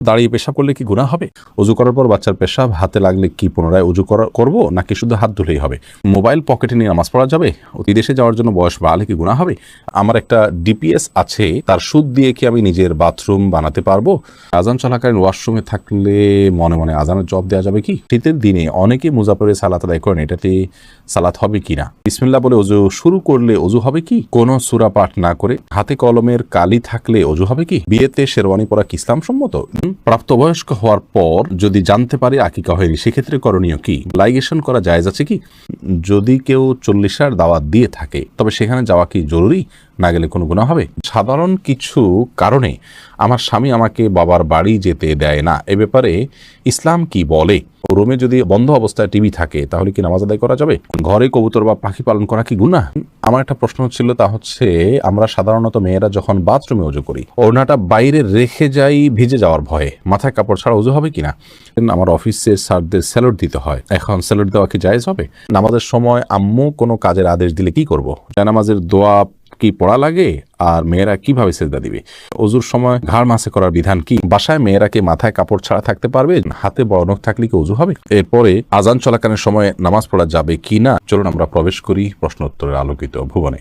দাঁড়িয়ে পেশাব করলে কি গুনাহ হবে? ওযু করার পর বাচ্চার পেশাব হাতে লাগলে কি পুনরায় ওযু করব নাকি শুধু হাত ধুলেই হবে? মোবাইল পকেটে নিয়ে নামাজ পড়া যাবে? বিদেশে যাওয়ার জন্য বয়স বাড়লে কি গুনাহ হবে? আমার একটা ডিপিএস আছে, তার সুদ দিয়ে কি আমি নিজের বাথরুম বানাতে পারবো? আজান চলাকালীন ওয়াশরুমে থাকলে মনে মনে আজানের জবাব দেওয়া যাবে কি? শীতের দিনে অনেকে মুজা পড়ে সালাত আদায় করেন, এটাতে সালাত হবে কিনা? বিসমিল্লাহ বলে ওযু শুরু করলে ওযু হবে কি? কোন সূরা পাঠ না করে হাতে কলমের কালি থাকলে ওযু হবে কি? বিয়েতে শেরওয়ানি পরা কি ইসলাম সম্মত? প্রাপ্তবয়স্ক হওয়ার পর যদি জানতে পারি আকিকা হয়নি, সেক্ষেত্রে করণীয় কি? লাইগেশন করা জায়েজ আছে কি? যদি কেউ 40 দাওয়াত দিয়ে থাকে তবে সেখানে যাওয়া কি জরুরি? না গেলে কোনো গুনাহ হবে? সাধারণ কিছু কারণে আমার স্বামী আমাকে বাবার বাড়ি যেতে দেয় না, এ ব্যাপারে ইসলাম কি বলে? রুমে যদি বন্ধ অবস্থায় টিভি থাকে তাহলে কি নামাজ আদায় করা যাবে? ঘরে কবুতর বা পাখি পালন করা কি গুনাহ? আমার একটা প্রশ্ন ছিল, তা হচ্ছে আমরা সাধারণত মেয়েরা যখন বাথরুমে ওযু করি ওড়নাটা বাইরে রেখে যাই ভিজে যাওয়ার ভয়ে, মাথায় কাপড় ছাড়া ওযু হবে কিনা? আমার অফিসে স্যারদের স্যালুট দিতে হয়, এখন স্যালুট দেওয়া কি জায়েজ হবে? নামাজের সময় আম্মু কোনো কাজের আদেশ দিলে কি করব? নামাজের দোয়া কি পড়া লাগে? আর মেয়েরা কিভাবে সেজদা দিবে? ওযুর সময় ঘাড় মাসে করার বিধান কি? বাসায় মেয়েরা কি মাথায় কাপড় ছাড়া থাকতে পারবে? হাতে বড় নখ থাকলে কি ওযু হবে? এরপরে আজান চলাকালীন সময় নামাজ পড়া যাবে কি না? চলুন আমরা প্রবেশ করি প্রশ্ন উত্তরের আলোকিত ভুবনে।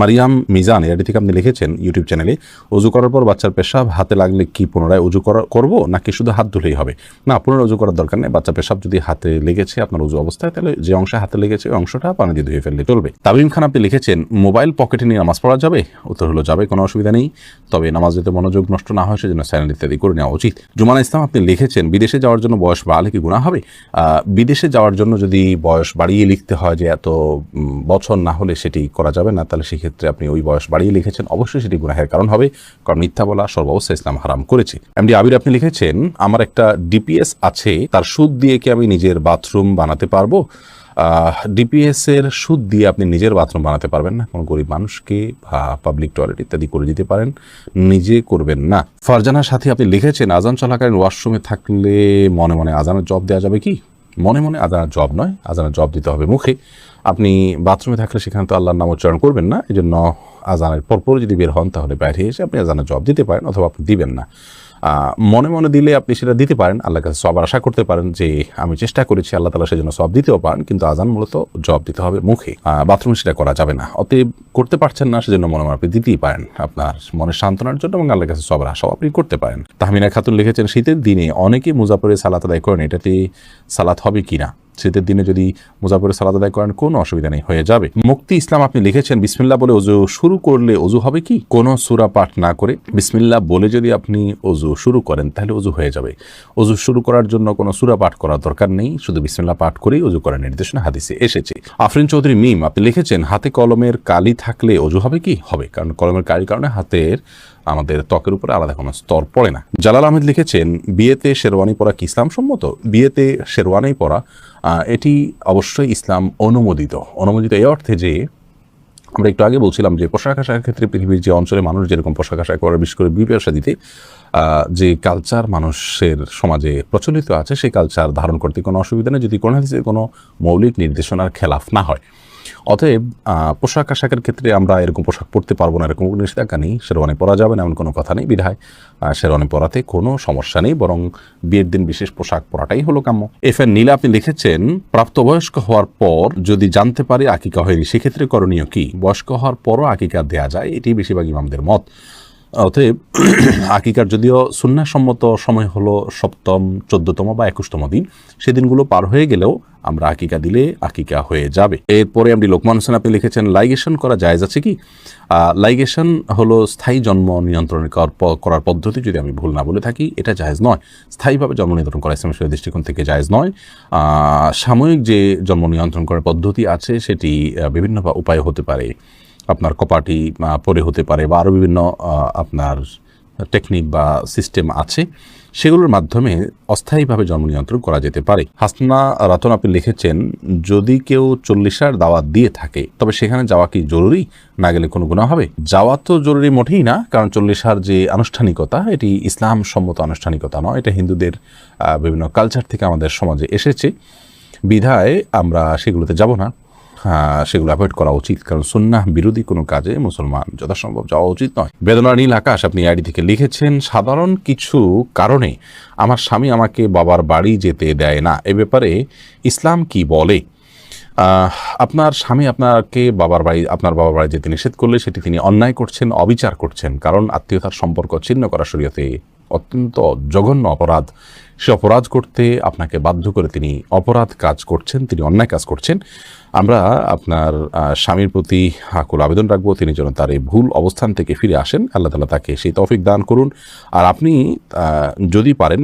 মারিয়াম মিজান এর থেকে আপনি লিখেছেন ইউটিউব চ্যানেলে, ওযু করার পর বাচ্চার পেশাব হাতে লাগলে কি পুনরায় ওযু করব নাকি শুধু হাত ধুলেই হবে? না, পুনরায় ওযু করার দরকার নেই। বাচ্চা পেশাব যদি হাতে লেগেছে আপনার ওযু অবস্থায়, তাহলে যে অংশে হাতে লেগেছে ওই অংশটা পানি দিয়ে ধুয়ে ফেললে চলবে। তামিম খান আপনি লিখেছেন, মোবাইল পকেটে নিয়ে নামাজ পড়া যাবে? উত্তর হলো যাবে, কোনো অসুবিধা নেই, তবে নামাজ যাতে মনোযোগ নষ্ট না হয় সেজন্য সাইলেন্ট ইত্যাদি করে নেওয়া উচিত। জুমানা ইসলাম আপনি লিখেছেন, বিদেশে যাওয়ার জন্য বয়স বাড়লে কি গুনাহ হবে? বিদেশে যাওয়ার জন্য যদি বয়স বাড়িয়ে লিখতে হয় যে এত বছর না হলে সেটি করা যাবে না, তাহলে সেক্ষেত্রে আপনি ওই বয়স বাড়িয়ে লিখেছেন, অবশ্যই সেটি গুনাহের কারণ হবে, কারণ মিথ্যা বলা সর্বাবস্থায় ইসলাম হারাম করেছে। এমডি আবির আপনি লিখেছেন, আমার একটা ডিপিএস আছে, তার সুদ দিয়ে কি আমি নিজের বাথরুম বানাতে পারবো? ডিপিএস এর সুদ দিয়ে আপনি নিজের বাথরুম বানাতে পারবেন না, কোনো গরিব মানুষকে বা পাবলিক টয়লেট ইত্যাদি করে দিতে পারেন, নিজে করবেন না। ফারজানার সাথে আপনি লিখেছেন, আজান চলাকালীন ওয়াশরুমে থাকলে মনে মনে আজানের জবাব দেওয়া যাবে কি? মনে মনে আজানের জবাব নয়, আজানের জবাব দিতে হবে মুখে। আপনি বাথরুমে থাকলে সেখানে তো আল্লাহর নাম উচ্চারণ করবেন না, এই জন্য আজানের পরপর যদি বের হন তাহলে বাইরে এসে আপনি আজানের জবাব দিতে পারেন, অথবা আপনি দিবেন না। মনে মনে দিলে আপনি সেটা দিতে পারেন, আল্লাহর কাছে সব আশা করতে পারেন যে আমি চেষ্টা করেছি, আল্লাহ তাআলা সেজন্য সব দিতেও পারেন, কিন্তু আজান মূলত জবাব দিতে হবে মুখে, বাথরুমে সেটা করা যাবে না। অতএব করতে পারছেন না সেজন্য মনে মনে আপনি দিতেই পারেন আপনার মনের সান্ত্বনার জন্য, এবং আল্লাহর কাছে সবার আশাও আপনি করতে পারেন। তাহমিনা খাতুন লিখেছেন, শীতের দিনে অনেকে মুজা পড়ে সালাত আদায় করেন, এটাতে সালাত হবে কিনা? শীতের দিনে যদি মুজা পড়ে সালাত আদায় করেন কোনো অসুবিধা নেই, হয়ে যাবে। মুক্তি ইসলাম আপনি লিখেছেন, বিসমিল্লাহ বলে ওযু শুরু করলে ওযু হবে কি? কোনো সূরা পাঠ না করে বিসমিল্লাহ বলে যদি আপনি ওযু শুরু করেন তাহলে ওযু হয়ে যাবে। ওযু শুরু করার জন্য কোনো সূরা পাঠ করার দরকার নেই, শুধু বিসমিল্লাহ পাঠ করেই ওযু করার নির্দেশনা হাদিসে এসেছে। আফরিন চৌধুরী মিম আপনি লিখেছেন, হাতে কলমের কালি থাকলে ওযু হবে কি? হবে, কারণ কলমের কালির কারণে হাতের আমাদের ত্বকের উপরে আলাদা কোনো স্তর পড়ে না। জালাল আহমেদ লিখেছেন, বিয়েতে শেরওয়ানি পরা কি ইসলাম সম্মত? বিয়েতে শেরওয়ানি পরা এটি অবশ্যই ইসলাম অনুমোদিত। এই অর্থে যে আমরা একটু আগে বলছিলাম যে পোশাক আশাকের ক্ষেত্রে পৃথিবীর যে অঞ্চলে মানুষ যেরকম পোশাক আশাক করে, বিশেষ করে বিয়ে শাদীতে যে কালচার মানুষের সমাজে প্রচলিত আছে সেই কালচার ধারণ করতে কোনো অসুবিধা নেই, যদি কোনো হাদিসে কোনো মৌলিক নির্দেশনার খেলাফ না হয়। অতএব পোশাক আশাকের ক্ষেত্রে আমরা এরকম পোশাক পরতে পারবো না এরকম কোনো নিষেধাজ্ঞা নেই, শেরওয়ানি পরা যাবে না এমন কোনো কথা নেই, বিধায় শেরওয়ানি পরাতে কোনো সমস্যা নেই, বরং বিয়ের দিন বিশেষ পোশাক পরাটাই হলো কাম্য। এফএন নীলা আপনি লিখেছেন, প্রাপ্তবয়স্ক হওয়ার পর যদি জানতে পারি আকিকা হয়নি, সেক্ষেত্রে করণীয় কি? বয়স্ক হওয়ার পরও আকিকা দেয়া যায়, এটি বেশিরভাগ ইমামদের মত। অতএব আকিকার যদিও সুন্নাহসম্মত সময় হলো 7ম, 14তম বা 21তম দিন, সেদিনগুলো পার হয়ে গেলেও আমরা আকিকা দিলে আকিকা হয়ে যাবে। এরপরে আপনি লোকমান হোসেন আপনি লিখেছেন, লাইগেশন করা জায়েজ আছে কি? লাইগেশন হলো স্থায়ী জন্ম নিয়ন্ত্রণ করার পদ্ধতি, যদি আমি ভুল না বলে থাকি, এটা জায়েজ নয়। স্থায়ীভাবে জন্ম নিয়ন্ত্রণ করা ইসলামের শরীয়তের দৃষ্টিকোণ থেকে জায়েজ নয়। সাময়িক যে জন্ম নিয়ন্ত্রণ করার পদ্ধতি আছে সেটি বিভিন্ন উপায় হতে পারে, আপনার কপাটি পরে হতে পারে, বা আরও বিভিন্ন আপনার টেকনিক বা সিস্টেম আছে, সেগুলোর মাধ্যমে অস্থায়ীভাবে জন্ম নিয়ন্ত্রণ করা যেতে পারে। হাসনা রাতন আপনি লিখেছেন, যদি কেউ 40 দাওয়াত দিয়ে থাকে তবে সেখানে যাওয়া কি জরুরি? না গেলে কোনো গুনাহ হবে? যাওয়া তো জরুরি মোটেই না, কারণ 40 যে আনুষ্ঠানিকতা এটি ইসলাম সম্মত আনুষ্ঠানিকতা নয়, এটা হিন্দুদের বিভিন্ন কালচার থেকে আমাদের সমাজে এসেছে, বিধায় আমরা সেগুলোতে যাব না। সেগুলো অ্যাভয়েড করা উচিত, কারণ সুন্নাহ বিরোধী কোনো কাজে মুসলমান যথাসম্ভব যাওয়া উচিত নয়। বেদনা নীল আকাশ আপনি আইডি থেকে লিখেছেন, সাধারণ কিছু কারণে আমার স্বামী আমাকে বাবার বাড়ি যেতে দেয় না, এ ব্যাপারে ইসলাম কি বলে? আপনার স্বামী আপনার বাবার বাড়ি যেতে নিষেধ করলে সেটি তিনি অন্যায় করছেন, অবিচার করছেন, কারণ আত্মীয়তার সম্পর্ক ছিন্ন করা শরীয়তে অত্যন্ত জঘন্য অপরাধ। সে অপরাধ করতে আপনাকে বাধ্য করে তিনি অপরাধ কাজ করছেন, তিনি অন্যায় কাজ করছেন। আমরা আপনার স্বামীর প্রতি আকুল আবেদন রাখবো তিনি যেন তার এই ভুল অবস্থান থেকে ফিরে আসেন, আল্লাহ তাআলা তাকে সেই তৌফিক দান করুন। আর আপনি যদি পারেন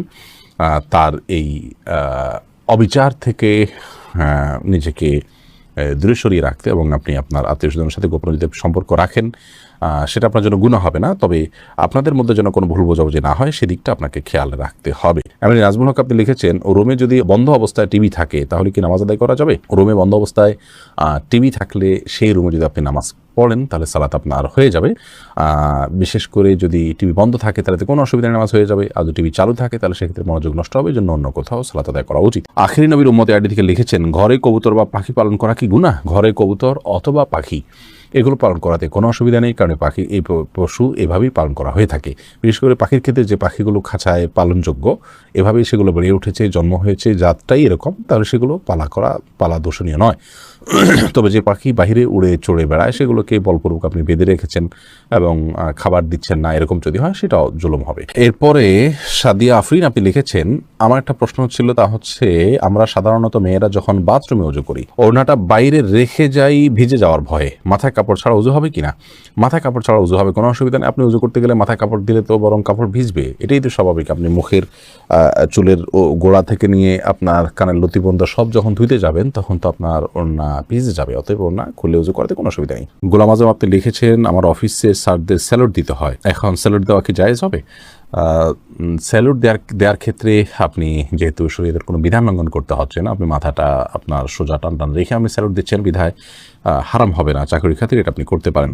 তার এই অবিচার থেকে নিজেকে দূরে সরিয়ে রাখতে এবং আপনি আপনার আত্মীয়স্বজনের সাথে গোপনে যদি সম্পর্ক রাখেন, সেটা আপনার জন্য গুনাহ হবে না, তবে আপনাদের মধ্যে যেন কোনো ভুল বোঝাবুঝি না হয় সেদিকটা আপনাকে খেয়াল রাখতে হবে। এমনি নাজমুল হক আপনি লিখেছেন, রুমে যদি বন্ধ অবস্থায় টিভি থাকে তাহলে কি নামাজ আদায় করা যাবে? রুমে বন্ধ অবস্থায় টিভি থাকলে সেই রুমে যদি আপনি নামাজ পড়েন তাহলে সালাত আপনার হয়ে যাবে। বিশেষ করে যদি টিভি বন্ধ থাকে তাহলে কোনো অসুবিধা নামাজ হয়ে যাবে, আর যদি টিভি চালু থাকে তাহলে সেক্ষেত্রে মনোযোগ নষ্ট হবে, এই জন্য অন্য কোথাও সালাত আদায় করা উচিত। আখিরি নবীর উম্মতে আইডি থেকে লিখেছেন, ঘরে কবুতর বা পাখি পালন করা কি গুনাহ? ঘরে কবুতর অথবা পাখি এগুলো পালন করাতে কোনো অসুবিধা নেই, কারণ পাখি এই পশু এভাবেই পালন করা হয়ে থাকে। বিশেষ করে পাখির ক্ষেত্রে যে পাখিগুলো খাঁচায় পালনযোগ্য, এভাবেই সেগুলো বেড়ে উঠেছে, জন্ম হয়েছে, জাতটাই এরকম, তাহলে সেগুলো পালা দোষণীয় নয়। তবে যে পাখি বাহিরে উড়ে চড়ে বেড়ায় সেগুলোকে বলপূর্বক আপনি বেঁধে রেখেছেন এবং খাবার দিচ্ছেন না, এরকম যদি হয় সেটাও জুলুম হবে। এরপরে সাদিয়া আফরিন আপনি লিখেছেন, আমার একটা প্রশ্ন ছিল, তা হচ্ছে আমরা সাধারণত মেয়েরা যখন বাথরুমে উজু করি ওড়নাটা বাইরে রেখে যাই ভিজে যাওয়ার ভয়ে, মাথায় কাপড় ছাড়া উজু হবে কিনা? মাথায় কাপড় ছাড়া উজু হবে, কোনো অসুবিধা নেই। আপনি উজু করতে গেলে মাথায় কাপড় দিলে তো বরং কাপড় ভিজবে, এটাই তো স্বাভাবিক। আপনি মুখের চুলের গোড়া থেকে নিয়ে আপনার কানের লতি পর্যন্ত সব যখন ধুইতে যাবেন তখন তো আপনার ওড়না ভিজে যাবে, অতএব ওড়না খুলে উজু করাতে কোনো অসুবিধা নেই। গোলাম আজম আপনি লিখেছেন, আমার অফিসে স্যারদের স্যালুট দিতে হয়, এখন স্যালুট দেওয়া কি জায়েজ হবে? স্যালুট দেওয়ার ক্ষেত্রে আপনি যেহেতু শরীরের কোনো বিধান লঙ্ঘন করতে হচ্ছে না, আপনি মাথাটা আপনার সোজা টান রেখে আপনি স্যালুট দিচ্ছেন বিধায় হারাম হবে না, চাকরির খাতিরে এটা আপনি করতে পারেন।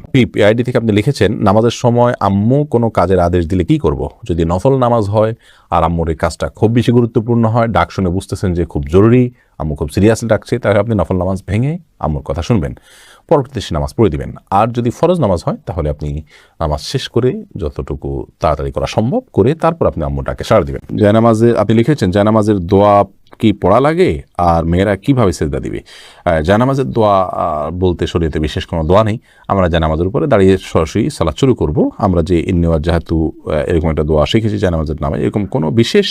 আইডি থেকে আপনি লিখেছেন, নামাজের সময় আম্মু কোনো কাজের আদেশ দিলে কি করব? যদি নফল নামাজ হয় আর আম্মুর এই কাজটা খুব বেশি গুরুত্বপূর্ণ হয়, ডাক শুনে বুঝতেছেন যে খুব জরুরি, আম্মু খুব সিরিয়াসলি ডাকছে, তাহলে আপনি নফল নামাজ ভেঙে আম্মুর কথা শুনবেন, পরবর্তীতে সে নামাজ পড়ে দিবেন। আর যদি ফরজ নামাজ হয় তাহলে আপনি নামাজ শেষ করে যতটুকু তাড়াতাড়ি করা সম্ভব করে তারপর আপনি আম্মুটাকে সাড়া দিবেন। জায়নামাজে আপনি লিখেছেন, জায়নামাজের দোয়া কি পড়া লাগে আর মেয়েরা কিভাবে সেজদা দিবে? জায়নামাজের দোয়া বলতে শরীয়তে বিশেষ কোনো দোয়া নেই, আমরা জায়নামাজের উপরে দাঁড়িয়ে সরাসরি সালাত শুরু করব। আমরা যে ইন্নেওয়াজ যেহেতু এরকম একটা দোয়া শিখেছি জায়নামাজের নামে, এরকম কোনো বিশেষ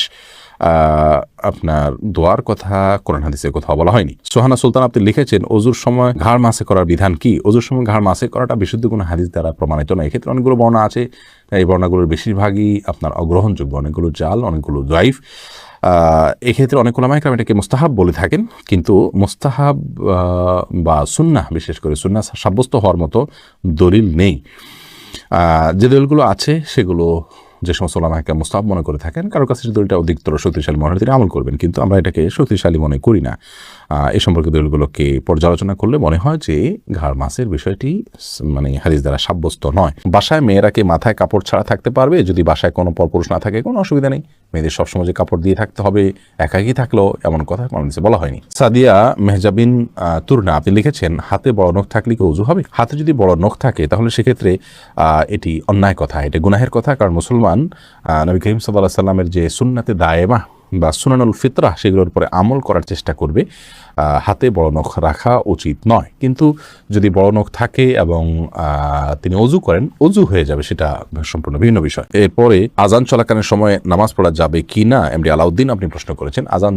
আপনার দোয়ার কথা কোরআন হাদিসে কোথাও বলা হয়নি। সোহানা সুলতান আপনি লিখেছেন, অজুর সময় ঘাড় মাসে করার বিধান কি? অজুর সময় ঘাড় মাসে করাটা বিশুদ্ধ কোনো হাদিস দ্বারা প্রমাণিত নয়। এক্ষেত্রে অনেকগুলো বর্ণনা আছে, এই বর্ণাগুলোর বেশিরভাগই আপনার অগ্রহণযোগ্য, অনেকগুলো জাল, অনেকগুলো দাইফ। এক্ষেত্রে অনেক উলামায়ে কেরাম এটাকে মুস্তাহাব বলে থাকেন, কিন্তু মুস্তাহাব বা সুন্নাহ, বিশেষ করে সুন্নাহ সাব্যস্ত হওয়ার মতো দলিল নেই। যে দলিলগুলো আছে সেগুলো যে সমস্ত উলামায়ে কেরাম মুস্তাহাব মনে করে থাকেন, কারোর কাছে যে দলিলটা অধিকতর শক্তিশালী মনে হয় তিনি আমল করবেন, কিন্তু আমরা এটাকে শক্তিশালী মনে করি না। এই সম্পর্কে দলিলগুলোকে পর্যালোচনা করলে মনে হয় যে ঘাড় মাসের বিষয়টি মানে হাদিস দ্বারা সাব্যস্ত নয়। বাসায় মেয়েরা কি মাথায় কাপড় ছাড়া থাকতে পারবে? যদি বাসায় কোনো পরপুরুষ না থাকে কোনো অসুবিধা নেই, মেয়েদের সবসময় যে কাপড় দিয়ে থাকতে হবে একাকী থাকলেও এমন কথা কোনো হাদিসে বলা হয়নি। সাদিয়া মেহজাবিন তুরনা আপনি লিখেছেন, হাতে বড় নখ থাকলে কি ওযু হবে? হাতে যদি বড় নখ থাকে তাহলে সেক্ষেত্রে এটি অন্যায় কথা, এটা গুনাহের কথা, কারণ মুসলমান নবী করিম সাল্লাল্লাহু আলাইহি ওয়াসাল্লামের যে সুন্নাতে দায়েমা বা সুনানুল ফিতরা সেগুলোর উপরে আমল করার চেষ্টা করবে। হাতে বড় নখ রাখা উচিত নয়, কিন্তু যদি বড় নখ থাকে এবং তিনি অজু করেন, অজু হয়ে যাবে, সেটা সম্পূর্ণ ভিন্ন বিষয়। এরপরে আজান চলাকালীন সময় নামাজ পড়া যাবে কি না, এমডি আলাউদ্দিন আপনি প্রশ্ন করেছেন। আজান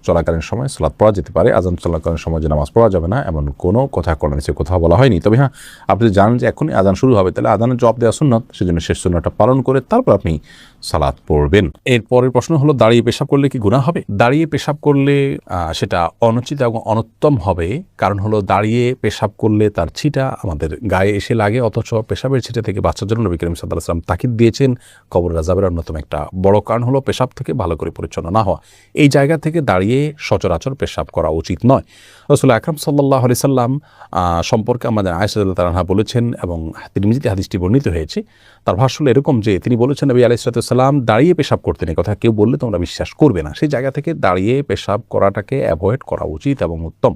চলাকালীন সময় সালাত পড়া যেতে পারে, আজান চলাকালীন সময় যে নামাজ পড়া যাবে না এমন কোনো কথা কোরআন হাদিসে কোথাও বলা হয়নি। তবে হ্যাঁ, আপনি জানেন যে এখনই আজান শুরু হবে, তাহলে আজানের জবাব দেওয়া সুন্নাত, সেজন্য শেষ সুন্নাতটা পালন করে তারপর আপনি সালাত পড়বেন। এরপরের প্রশ্ন হলো, দাঁড়িয়ে পেশাব করলে কি গুনাহ হবে? দাঁড়িয়ে পেশাব করলে সেটা অনুচিত এবং অনুত্তম হবে, কারণ হলো দাঁড়িয়ে পেশাব করলে তার ছিটা আমাদের গায়ে এসে লাগে, অথচ পেশাবের ছিটা থেকে বাঁচার জন্য নবী করিম সাল্লাল্লাহু আলাইহি ওয়াসাল্লাম তাকিদ দিয়েছেন। কবর আযাবের অন্যতম একটা বড় কারণ হলো পেশাব থেকে ভালো করে পরিচ্ছন্ন না হওয়া। এই জায়গা থেকে দাঁড়িয়ে সচরাচর পেশাব করা উচিত নয়। রাসূল আকরাম সাল্লাল্লাহু আলাইহি সাল্লাম সম্পর্কে আমাদের আয়েশা রাদিয়াল্লাহু তাআলা বলেছেন, এবং তিরমিজিতে হাদিসটি বর্ণিত হয়েছে, তার ভাষ্য হলো এরকম যে তিনি বলেছেন, নবী আলাইহিস সালাম দাঁড়িয়ে পেশাব করতেন, এই কথা কেউ বললে তোমরা বিশ্বাস করবে না। সেই জায়গা থেকে দাঁড়িয়ে পেশাব করাটাকে অ্যাভয়েড করা উচিত এবং উত্তম।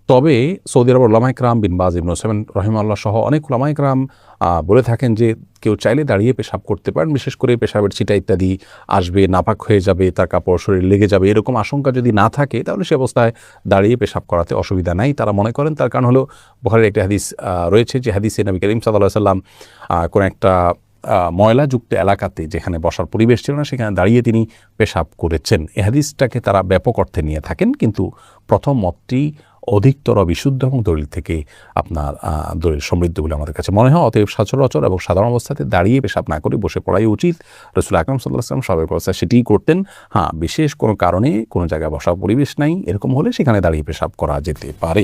তবে সৌদি আরবের উলামায়ে কেরাম বিন বাজ ইবনে উসাইমিন রাহিমাহুল্লাহ সহ অনেক উলামায়ে কেরাম বলে থাকেন যে কেউ চাইলে দাঁড়িয়ে পেশাব করতে পারেন, বিশেষ করে পেশাবের ছিটা ইত্যাদি আসবে, নাপাক হয়ে যাবে, তার কাপড় শরীর লেগে যাবে, এরকম আশঙ্কা যদি না থাকে তাহলে সে অবস্থায় দাঁড়িয়ে পেশাব করাতে অসুবিধা নাই তারা মনে করেন। তার কারণ হলো বুখারীর একটা হাদিস রয়েছে, যে হাদিসে নবী করিম সাল্লাল্লাহু আলাইহি ওয়াসাল্লাম কোন একটা ময়লাযুক্ত এলাকাতে যেখানে বসার পরিবেশ ছিল না সেখানে দাঁড়িয়ে তিনি পেশাব করেছেন। এই হাদিসটাকে তারা ব্যাপক অর্থে নিয়ে থাকেন, কিন্তু প্রথম মতটি অধিকতর বিশুদ্ধ এবং দলিল থেকে আপনার দলিল সমৃদ্ধ বলে আমাদের কাছে মনে হয়। অতএব সচরাচর এবং সাধারণ অবস্থাতে দাঁড়িয়ে পেশাব না করে বসে পড়াই উচিত। রাসূল আকরাম সাল্লাল্লাহু আলাইহি ওয়াসাল্লাম স্বাভাবিক অবস্থায় সেটিই করতেন। হ্যাঁ, বিশেষ কোনো কারণে কোনো জায়গায় বসার পরিবেশ নাই এরকম হলে সেখানে দাঁড়িয়ে পেশাব করা যেতে পারে।